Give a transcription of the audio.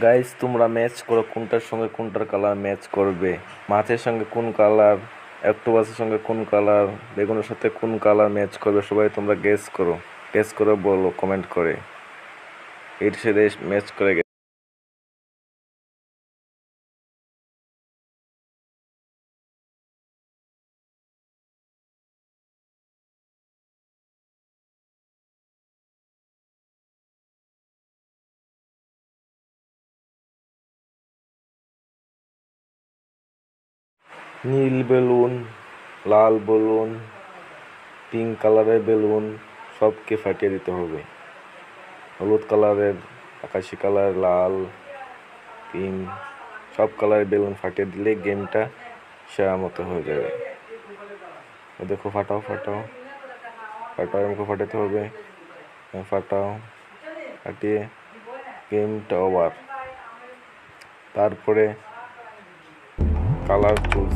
Guys, তোমরা match করো কোনটার সঙ্গে কোনটার কালার ম্যাচ করবে। মাছের সঙ্গে কোন কালার, অক্টোপাসের সঙ্গে কোন কালার, বেগুনের সাথে কোন কালার ম্যাচ করবে, সবাই তোমরা গেস করে বলো কমেন্ট করে। এর সাথে ম্যাচ করে গেছে নীল বেলুন, লাল বেলুন, পিঙ্ক কালারের বেলুন সবকে ফাটিয়ে দিতে হবে। হলুদ কালারের, আকাশি কালার, লাল, পিঙ্ক সব কালারের বেলুন ফাটিয়ে দিলে গেমটা সেরা মতো হয়ে যাবে। দেখো, ফাটাও ফাটাও ফাটাও, আমাকে ফাটাতে হবে। ফাটাও, ফাটিয়ে গেমটা ওভার। তারপরে কালার চুজ।